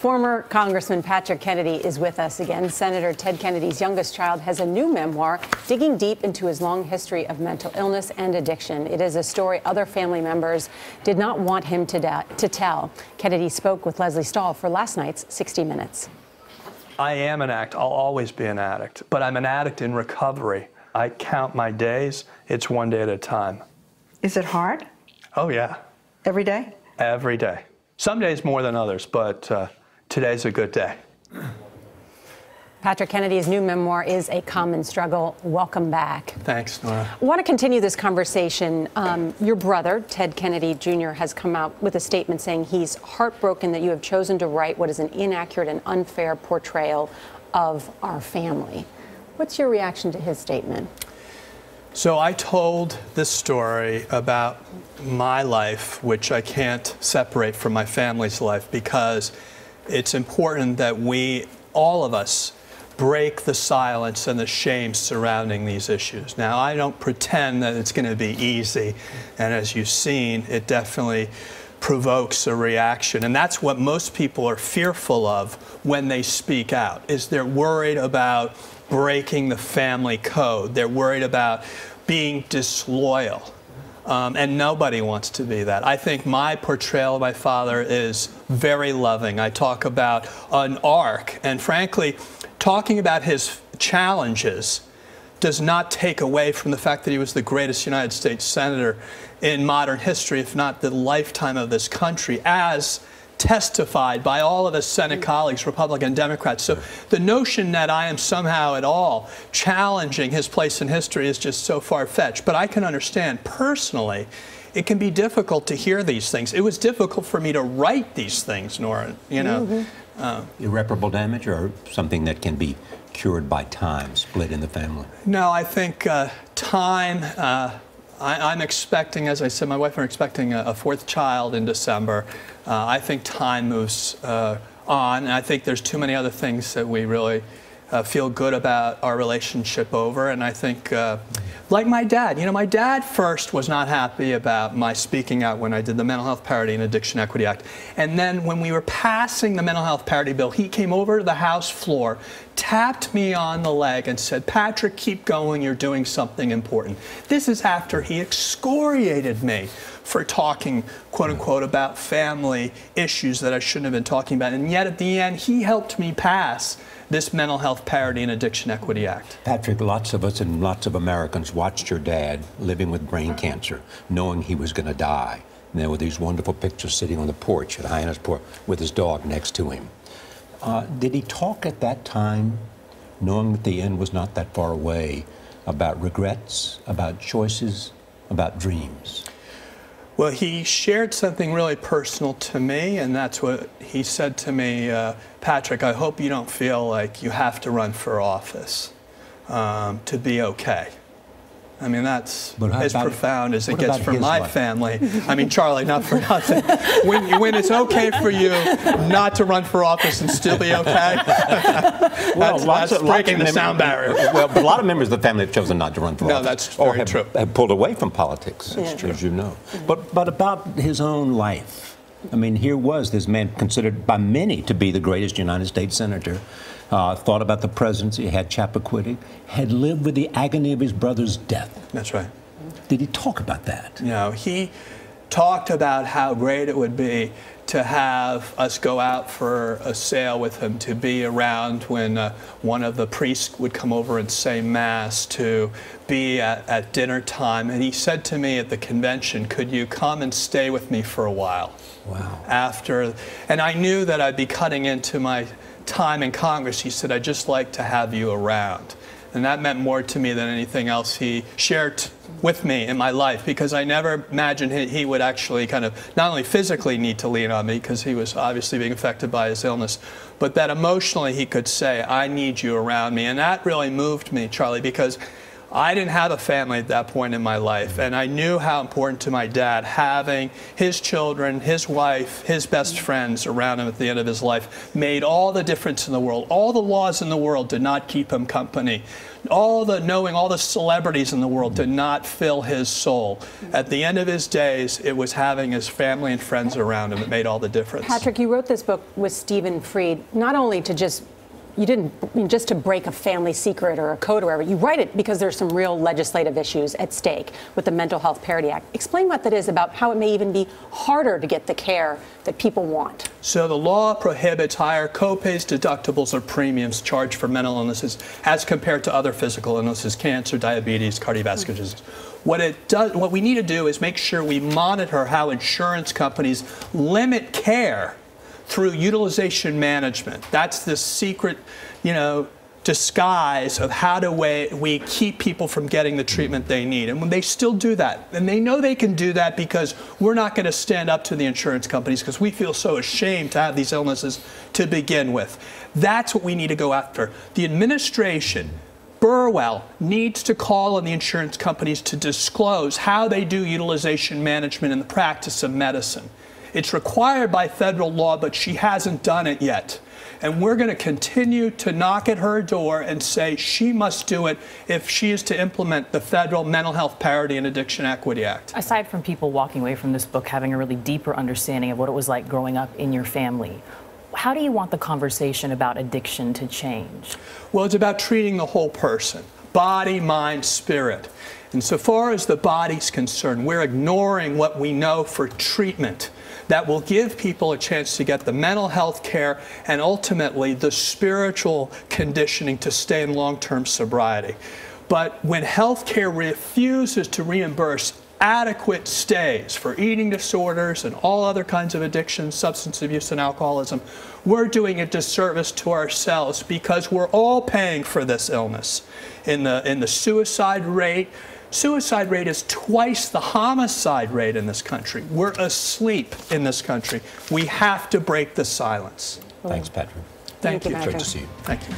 Former Congressman Patrick Kennedy is with us again. Senator Ted Kennedy's youngest child has a new memoir digging deep into his long history of mental illness and addiction. It is a story other family members did not want him to tell. Kennedy spoke with Leslie Stahl for last night's 60 Minutes. I am an addict. I'll always be an addict, but I'm an addict in recovery. I count my days. It's one day at a time. Is it hard? Oh, yeah. Every day? Every day. Some days more than others, but today's a good day. Patrick Kennedy's new memoir is A Common Struggle. Welcome back. Thanks, Nora. I want to continue this conversation. Your brother, Ted Kennedy Jr., has come out with a statement saying he's heartbroken that you have chosen to write what is an inaccurate and unfair portrayal of our family. What's your reaction to his statement? So I told this story about my life, which I can't separate from my family's life, because it's important that we, all of us, break the silence and the shame surrounding these issues. Now, I don't pretend that it's going to be easy, and as you've seen, it definitely provokes a reaction, and that's what most people are fearful of when they speak out, is they're worried about breaking the family code. They're worried about being disloyal, and nobody wants to be that. I think my portrayal of my father is very loving. I talk about an arc, and frankly, talking about his challenges does not take away from the fact that he was the greatest United States senator in modern history, if not the lifetime of this country, as testified by all of his Senate colleagues, Republican and Democrats. So the notion that I am somehow at all challenging his place in history is just so far-fetched. But I can understand personally, it can be difficult to hear these things. It was difficult for me to write these things, Nora, you know. Irreparable damage, or something that can be cured by time, split in the family? No, I think time. I'm expecting, as I said, my wife and I are expecting a fourth child in December. I think time moves on, and I think there's too many other things that we really feel good about our relationship over. And I think, like my dad, you know, my dad first was not happy about my speaking out when I did the Mental Health Parity and Addiction Equity Act. And then when we were passing the Mental Health Parity bill, he came over to the House floor, tapped me on the leg and said, "Patrick, keep going, you're doing something important." This is after he excoriated me for talking, quote unquote, about family issues that I shouldn't have been talking about. And yet at the end, he helped me pass this Mental Health Parity and Addiction Equity Act. Patrick, lots of us and lots of Americans watched your dad living with brain cancer, knowing he was going to die. And there were these wonderful pictures sitting on the porch at Hyannis Porch with his dog next to him. Did he talk at that time, knowing that the end was not that far away, about regrets, about choices, about dreams? Well, he shared something really personal to me, and that's what he said to me, "Patrick, I hope you don't feel like you have to run for office to be okay." I mean, that's as profound as it gets from my family. I mean, Charlie, not for nothing. When it's okay for you not to run for office and still be okay, that's breaking the sound barrier. Well, but a lot of members of the family have chosen not to run for office. No, that's very true. Have pulled away from politics, as you know. But about his own life, I mean, here was this man considered by many to be the greatest United States senator. Thought about the presidency, had Chappaquiddick, had lived with the agony of his brother's death. That's right. Did he talk about that? No, he talked about how great it would be to have us go out for a sail with him, to be around when one of the priests would come over and say Mass, to be at dinner time. And he said to me at the convention, "Could you come and stay with me for a while?" Wow. And I knew that I'd be cutting into my time in Congress. He said, "I'd just like to have you around." And that meant more to me than anything else he shared with me in my life, because I never imagined he would actually kind of not only physically need to lean on me, because he was obviously being affected by his illness, but that emotionally he could say, "I need you around me." And that really moved me, Charlie, because I didn't have a family at that point in my life, and I knew how important to my dad having his children, his wife, his best friends around him at the end of his life made all the difference in the world. All the laws in the world did not keep him company. Knowing all the celebrities in the world did not fill his soul. At the end of his days, it was having his family and friends around him that made all the difference. Patrick, you wrote this book with Stephen Fried, not only to just to break a family secret or a code or whatever. You write it because there's some real legislative issues at stake with the Mental Health Parity Act. Explain what that is about, how it may even be harder to get the care that people want. So the law prohibits higher copays, deductibles, or premiums charged for mental illnesses as compared to other physical illnesses, cancer, diabetes, cardiovascular disease. What we need to do is make sure we monitor how insurance companies limit care through utilization management. That's the secret, disguise of how do we keep people from getting the treatment they need. And when they still do that, and they know they can do that because we're not going to stand up to the insurance companies because we feel so ashamed to have these illnesses to begin with. That's what we need to go after. The administration, Burwell, needs to call on the insurance companies to disclose how they do utilization management in the practice of medicine. It's required by federal law, but she hasn't done it yet. And we're going to continue to knock at her door and say she must do it if she is to implement the federal Mental Health Parity and Addiction Equity Act. Aside from people walking away from this book having a really deeper understanding of what it was like growing up in your family, how do you want the conversation about addiction to change? Well, it's about treating the whole person, body, mind, spirit. And so far as the body's concerned, we're ignoring what we know for treatment that will give people a chance to get the mental health care and ultimately the spiritual conditioning to stay in long-term sobriety. But when health care refuses to reimburse adequate stays for eating disorders and all other kinds of addictions, substance abuse and alcoholism, we're doing a disservice to ourselves because we're all paying for this illness. In the suicide rate is twice the homicide rate in this country. We're asleep in this country. We have to break the silence. Thanks, Patrick. Thank you. Patrick. Great to see you. Thank you.